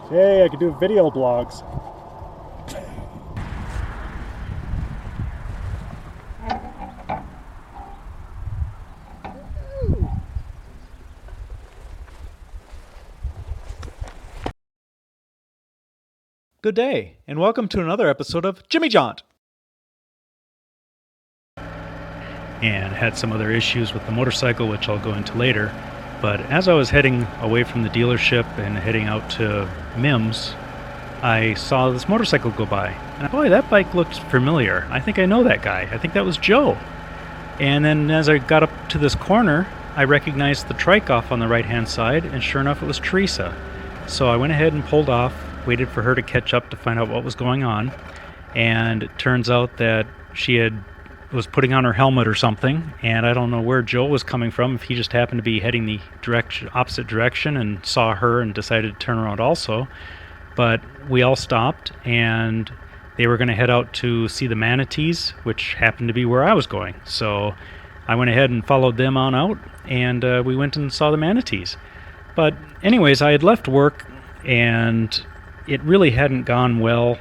Hey, I can do video blogs. Good day, and welcome to another episode of Jimmy Jaunt. And had some other issues with the motorcycle, which I'll go into later. But as I was heading away from the dealership and heading out to Mims, I saw this motorcycle go by. And boy, that bike looked familiar. I think I know that guy. I think that was Joe. And then as I got up to this corner, I recognized the trike off on the right-hand side, and sure enough, it was Teresa. So I went ahead and pulled off, waited for her to catch up to find out what was going on, and it turns out that she was putting on her helmet or something, and I don't know where Joe was coming from, if he just happened to be heading the opposite direction and saw her and decided to turn around also. But we all stopped, and they were going to head out to see the manatees, which happened to be where I was going. So I went ahead and followed them on out, and we went and saw the manatees. But anyways, I had left work, and it really hadn't gone well.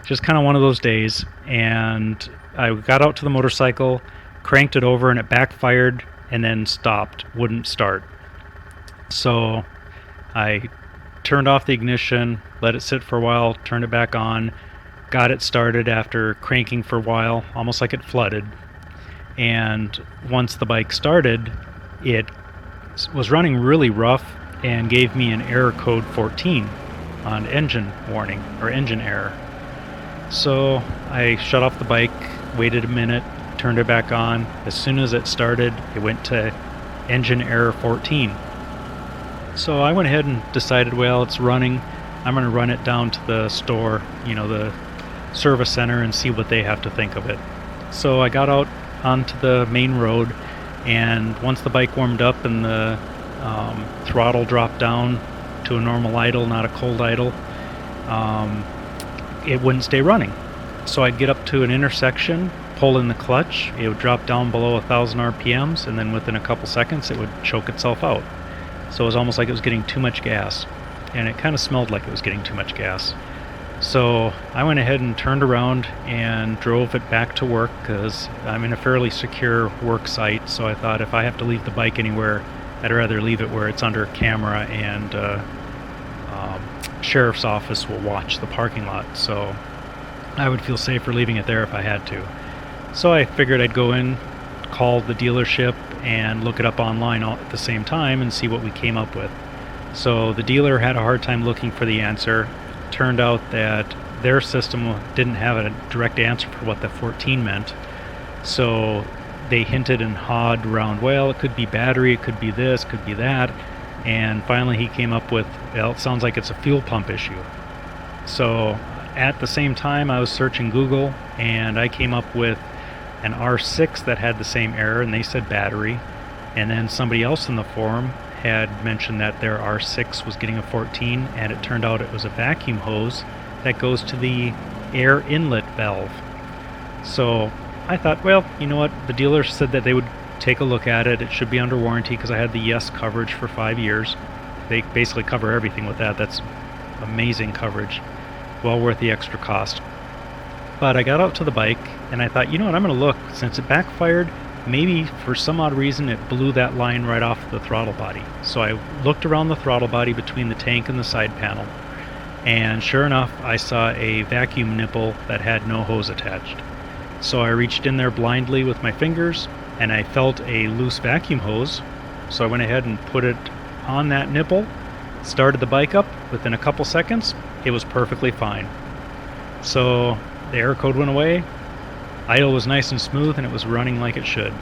Just kind of one of those days. And I got out to the motorcycle, cranked it over, and it backfired and then stopped, wouldn't start. So I turned off the ignition, let it sit for a while, turned it back on, got it started after cranking for a while, almost like it flooded. And once the bike started, it was running really rough and gave me an error code 14 on engine warning, or engine error. So I shut off the bike, waited a minute, turned it back on. As soon as it started, it went to engine error 14. So I went ahead and decided, well, it's running. I'm going to run it down to the store, the service center, and see what they have to think of it. So I got out onto the main road, and once the bike warmed up and the throttle dropped down to a normal idle, not a cold idle, it wouldn't stay running. So I'd get up to an intersection, pull in the clutch, it would drop down below 1,000 RPMs, and then within a couple seconds it would choke itself out. So it was almost like it was getting too much gas, and it kind of smelled like it was getting too much gas. So I went ahead and turned around and drove it back to work, because I'm in a fairly secure work site, so I thought if I have to leave the bike anywhere, I'd rather leave it where it's under camera and sheriff's office will watch the parking lot, so I would feel safer leaving it there if I had to. So I figured I'd go in, call the dealership, and look it up online all at the same time and see what we came up with. So the dealer had a hard time looking for the answer. Turned out that their system didn't have a direct answer for what the 14 meant. So they hinted and hawed around, well, it could be battery, it could be this, could be that. And finally he came up with, well, it sounds like it's a fuel pump issue. So at the same time I was searching Google, and I came up with an R6 that had the same error, and they said battery. And then somebody else in the forum had mentioned that their R6 was getting a 14, and it turned out it was a vacuum hose that goes to the air inlet valve. So I thought, well, you know what, the dealer said that they would take a look at it. It should be under warranty because I had the Yes coverage for 5 years. They basically cover everything with that. That's amazing coverage. Well worth the extra cost. But I got out to the bike and I thought, you know what, I'm going to look. Since it backfired, maybe for some odd reason it blew that line right off the throttle body. So I looked around the throttle body between the tank and the side panel, and sure enough I saw a vacuum nipple that had no hose attached. So I reached in there blindly with my fingers and I felt a loose vacuum hose. So I went ahead and put it on that nipple, started the bike up. Within a couple seconds it was perfectly fine. So the error code went away, idle was nice and smooth, and it was running like it should.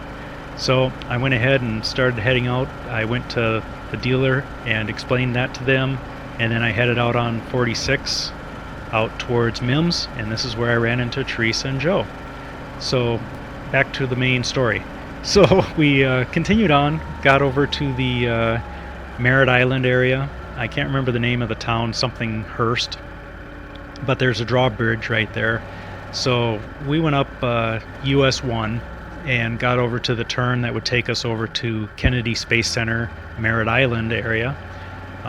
So I went ahead and started heading out. I went to the dealer and explained that to them, and then I headed out on 46 out towards Mims, and this is where I ran into Teresa and Joe. So back to the main story. So we continued on, got over to the Merritt Island area. I can't remember the name of the town, something Hurst, but there's a drawbridge right there. So we went up US 1 and got over to the turn that would take us over to Kennedy Space Center, Merritt Island area.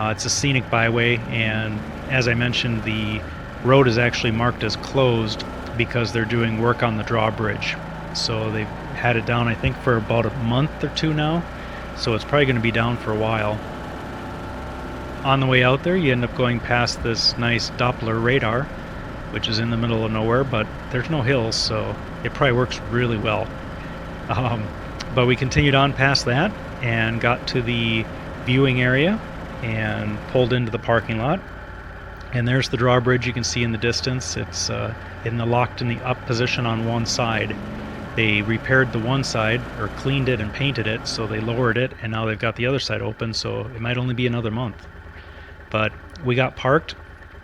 It's a scenic byway, and as I mentioned, the road is actually marked as closed because they're doing work on the drawbridge. So they've had it down, I think, for about a month or two now. So it's probably going to be down for a while. On the way out there, you end up going past this nice Doppler radar, which is in the middle of nowhere, but there's no hills, so it probably works really well. But we continued on past that and got to the viewing area and pulled into the parking lot. And there's the drawbridge you can see in the distance. It's locked in the up position on one side. They repaired the one side, or cleaned it and painted it, so they lowered it, and now they've got the other side open, so it might only be another month. But we got parked,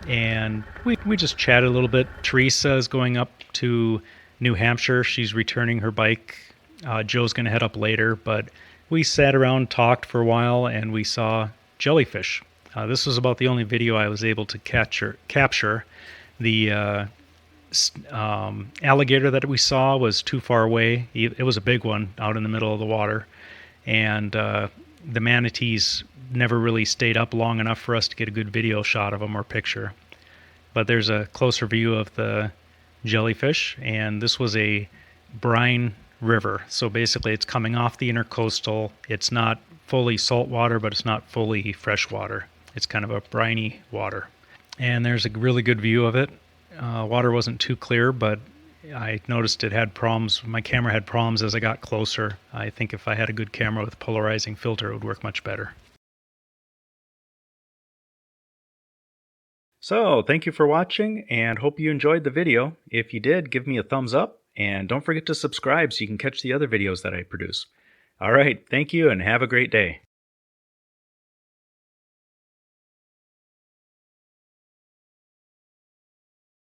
and we just chatted a little bit. Teresa is going up to New Hampshire. She's returning her bike. Joe's going to head up later, but we sat around, talked for a while, and we saw jellyfish. This was about the only video I was able to capture. The alligator that we saw was too far away. It was a big one out in the middle of the water, and the manatees never really stayed up long enough for us to get a good video shot of them or picture. But there's a closer view of the jellyfish, and this was a brine river. So basically it's coming off the intercoastal. It's not fully salt water, but it's not fully fresh water. It's kind of a briny water. And there's a really good view of it. Water wasn't too clear, but I noticed it had problems. My camera had problems as I got closer. I think if I had a good camera with a polarizing filter, it would work much better. So, thank you for watching, and hope you enjoyed the video. If you did, give me a thumbs up, and don't forget to subscribe so you can catch the other videos that I produce. Alright, thank you, and have a great day.